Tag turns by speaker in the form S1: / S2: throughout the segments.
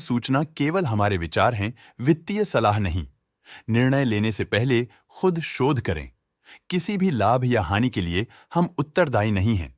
S1: सूचना केवल हमारे विचार हैं, वित्तीय सलाह नहीं। निर्णय लेने से पहले खुद शोध करें। किसी भी लाभ या हानि के लिए हम उत्तरदायी नहीं हैं।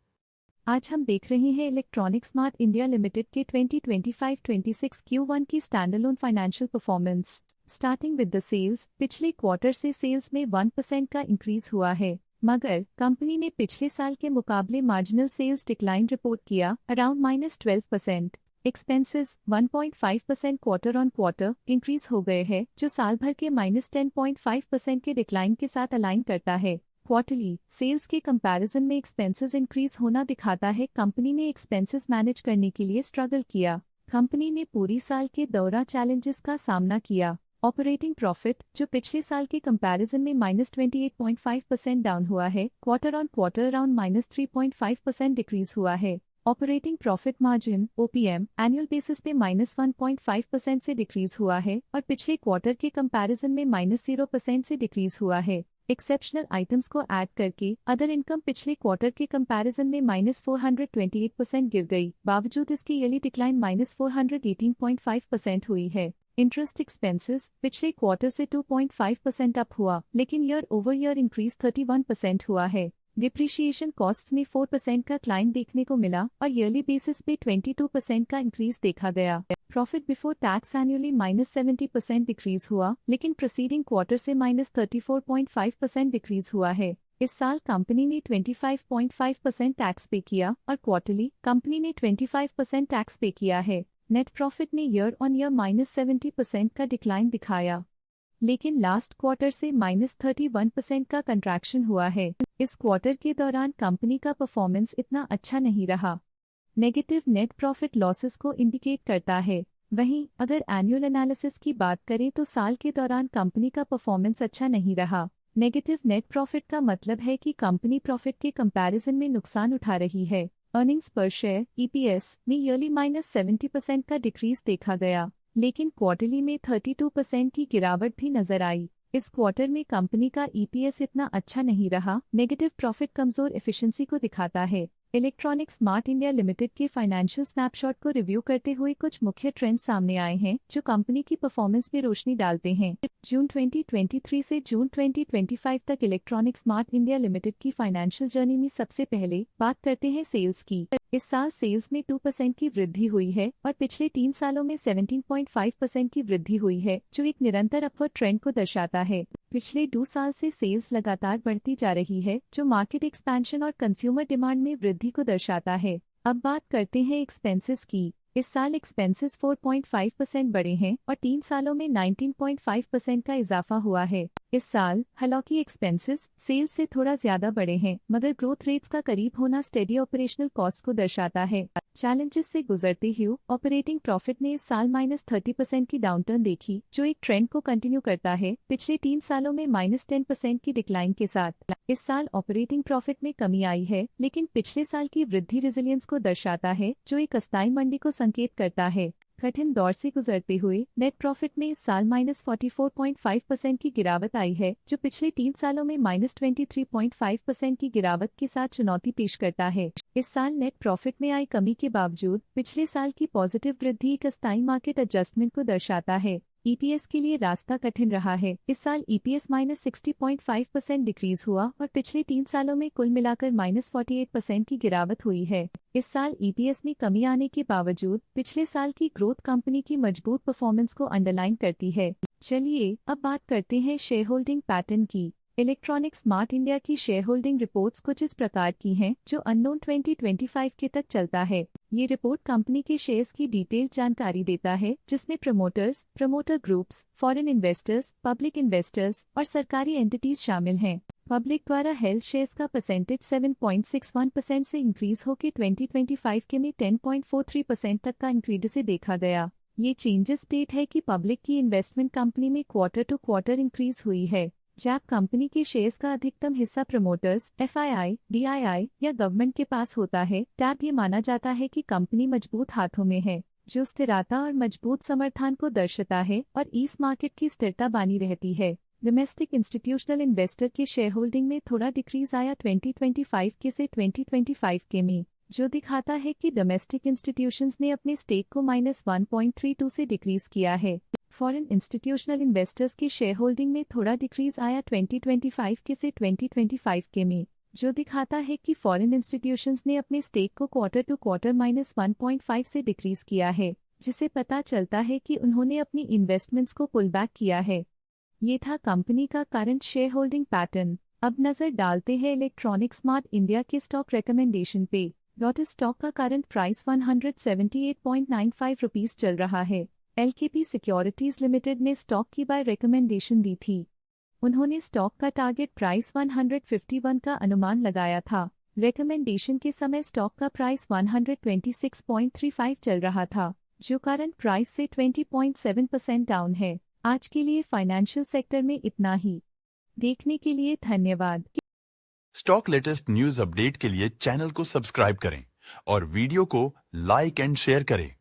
S2: आज हम देख रहे हैं इलेक्ट्रॉनिक स्मार्ट इंडिया लिमिटेड के 2025-26 Q1 की standalone financial performance. Starting with the sales, पिछले क्वार्टर से सेल्स में 1% का इंक्रीज हुआ है, मगर कंपनी ने पिछले साल के मुकाबले मार्जिनल सेल्स डिक्लाइन रिपोर्ट किया, around -12%। Expenses 1.5% quarter on quarter increase हो गए हैं, जो साल भर के -10.5% के डिक्लाइन के साथ अलाइन करता है। क्वार्टरली सेल्स के कंपैरिजन में एक्सपेंसेस इंक्रीज होना दिखाता है कंपनी ने एक्सपेंसेस मैनेज करने के लिए स्ट्रगल किया। कंपनी ने पूरी साल के दौरान चैलेंजेस का सामना किया। ऑपरेटिंग प्रॉफिट, जो पिछले साल के कंपैरिजन में -28.5% डाउन हुआ है, quarter on quarter around -3.5% decrease हुआ है। Operating profit margin (OPM) annual basis पे -1.5% से डिक्रीज हुआ है और पिछले क्वार्टर के कंपैरिजन में -0% से डिक्रीज हुआ है। एक्सेप्शनल आइटम्स को ऐड करके अदर इनकम पिछले क्वार्टर के कंपैरिजन में -428% गिर गई, बावजूद इसकी ईयरली डिक्लाइन -418.5% हुई है। इंटरेस्ट एक्सपेंसेस पिछले क्वार्टर से 2.5% अप हुआ, लेकिन ईयर ओवर ईयर इंक्रीज 31% हुआ है। डिप्रिशिएशन कॉस्ट में 4% का क्लाइम देखने को मिला और ईयरली बेसिस पे 22% का इंक्रीज देखा गया। Profit before tax annually -70% decrease हुआ, लेकिन प्रीसीडिंग क्वार्टर से -34.5% डिक्रीज हुआ है। इस साल कंपनी ने 25.5% टैक्स पे किया और क्वार्टरली कंपनी ने 25% टैक्स पे किया है। नेट प्रॉफिट ने ईयर ऑन ईयर -70% का डिक्लाइन दिखाया, लेकिन लास्ट क्वार्टर से -31% का कंट्रैक्शन हुआ है। इस क्वार्टर के दौरान कंपनी का परफॉर्मेंस इतना अच्छा नहीं रहा। नेगेटिव नेट प्रॉफिट लॉसेस को इंडिकेट करता है। वहीं अगर एनुअल एनालिसिस की बात करें तो साल के दौरान कंपनी का परफॉर्मेंस अच्छा नहीं रहा। नेगेटिव नेट प्रॉफिट का मतलब है कि कंपनी प्रॉफिट के कंपैरिजन में नुकसान उठा रही है। अर्निंग्स पर शेयर (EPS) में ईयरली -70% का डिक्रीज देखा गया, लेकिन क्वार्टरली में 32% की गिरावट भी नजर आई। इस क्वार्टर में कंपनी का EPS इतना अच्छा नहीं रहा। नेगेटिव प्रॉफिट कमजोर एफिशिएंसी को दिखाता है। इलेक्ट्रॉनिक स्मार्ट इंडिया लिमिटेड के फाइनेंशियल स्नैपशॉट को रिव्यू करते हुए कुछ मुख्य ट्रेंड्स सामने आए हैं जो कंपनी की परफॉर्मेंस में रोशनी डालते हैं। जून 2023 से जून 2025 तक इलेक्ट्रॉनिक स्मार्ट इंडिया लिमिटेड की फाइनेंशियल जर्नी में सबसे पहले बात करते हैं सेल्स की। इस साल सेल्स में 2% की वृद्धि हुई है और पिछले 3 सालों में 17.5% की वृद्धि हुई है, जो एक निरंतर अपवर्ड ट्रेंड को दर्शाता है। पिछले 2 साल से सेल्स लगातार बढ़ती जा रही है, जो मार्केट एक्सपेंशन और कंज्यूमर डिमांड में वृद्धि को दर्शाता है। अब बात करते हैं एक्सपेंसेस की। इस साल एक्सपेंसेस 4.5% बढ़े हैं और 3 सालों में 19.5% का इजाफा हुआ है। इस साल हालांकि एक्सपेंसेस सेल्स से थोड़ा ज्यादा बढ़े हैं, मगर ग्रोथ रेट्स का करीब होना स्टेडी ऑपरेशनल कॉस्ट को दर्शाता है। चैलेंजेस से गुजरते हुए ऑपरेटिंग प्रॉफिट ने इस साल -30% की डाउनटर्न देखी, जो एक ट्रेंड को कंटिन्यू करता है पिछले 3 सालों में -10% की डिक्लाइन के साथ। इस साल ऑपरेटिंग प्रॉफिट में कमी आई है, लेकिन पिछले साल की वृद्धि रेजिलियंस को दर्शाता है, जो एक अस्थायी मंदी को संकेत करता है। कठिन दौर से गुजरते हुए नेट प्रॉफिट में इस साल -44.5% की गिरावट आई है, जो पिछले 3 सालों में -23.5% की गिरावट के साथ चुनौती पेश करता है। इस साल नेट प्रॉफिट में आई कमी के बावजूद पिछले साल की पॉजिटिव वृद्धि एक अस्थायी मार्केट एडजस्टमेंट को दर्शाता है। EPS के लिए रास्ता कठिन रहा है। इस साल EPS -60.5% डिक्रीज हुआ और पिछले 3 सालों में कुल मिलाकर -48% की गिरावट हुई है। इस साल EPS में कमी आने के बावजूद पिछले साल की ग्रोथ कंपनी की मजबूत परफॉर्मेंस को अंडरलाइन करती है। चलिए अब बात करते हैं शेयर होल्डिंग पैटर्न की। इलेक्ट्रॉनिक स्मार्ट इंडिया की शेयर होल्डिंग रिपोर्ट्स कुछ इस प्रकार की हैं, जो अननोन 2025 के तक चलता है। ये रिपोर्ट कंपनी के शेयर्स की डिटेल्ड जानकारी देता है, जिसमें promoters, promoter groups, foreign investors, public investors और सरकारी एंटिटीज शामिल हैं। पब्लिक द्वारा हेल्ड शेयर्स का परसेंटेज 7.61% से इंक्रीज होकर 2025 के में 10.43% तक का इंक्रीज से देखा गया। ये चेंजेस स्टेट है कि पब्लिक की इन्वेस्टमेंट कंपनी में क्वार्टर टू क्वार्टर इंक्रीज हुई है। जब कंपनी के शेयर्स का अधिकतम हिस्सा प्रमोटर्स, FII, DII या गवर्नमेंट के पास होता है, तब ये माना जाता है कि कंपनी मजबूत हाथों में है, जो स्थिरता और मजबूत समर्थन को दर्शाता है और इस मार्केट की स्थिरता बनी रहती है। डोमेस्टिक इंस्टीट्यूशनल इन्वेस्टर के शेयर होल्डिंग में थोड़ा डिक्रीज आया 2025 के से 2025 के में, जो दिखाता है कि डोमेस्टिक इंस्टीट्यूशंस ने अपने स्टेक को -1.32 से डिक्रीज किया है। फॉरेन इंस्टीट्यूशनल इन्वेस्टर्स की शेयर होल्डिंग में थोड़ा डिक्रीज आया 2025 के से 2025 के में, जो दिखाता है कि फॉरेन इंस्टीट्यूशंस ने अपने स्टेक को क्वार्टर टू क्वार्टर -1.5 से डिक्रीज किया है, जिसे पता चलता है कि उन्होंने अपनी इन्वेस्टमेंट्स को पुल बैक किया है। ये था कंपनी का करंट शेयर होल्डिंग पैटर्न। अब नजर डालते हैं इलेक्ट्रॉनिक स्मार्ट इंडिया के स्टॉक रिकमेंडेशन पे। लोटस स्टॉक का करंट प्राइस 178.95 रुपीस चल रहा है। LKP सिक्योरिटीज लिमिटेड ने स्टॉक की बाय रिकमेंडेशन दी थी। उन्होंने स्टॉक का टारगेट प्राइस 151 का अनुमान लगाया था। रिकमेंडेशन के समय स्टॉक का प्राइस 126.35 चल रहा था, जो करंट प्राइस से 20.7% डाउन है। आज के लिए फाइनेंशियल सेक्टर में इतना ही। देखने के लिए धन्यवाद।
S1: स्टॉक लेटेस्ट न्यूज अपडेट के लिए चैनल को सब्सक्राइब करें और वीडियो को लाइक एंड शेयर करें।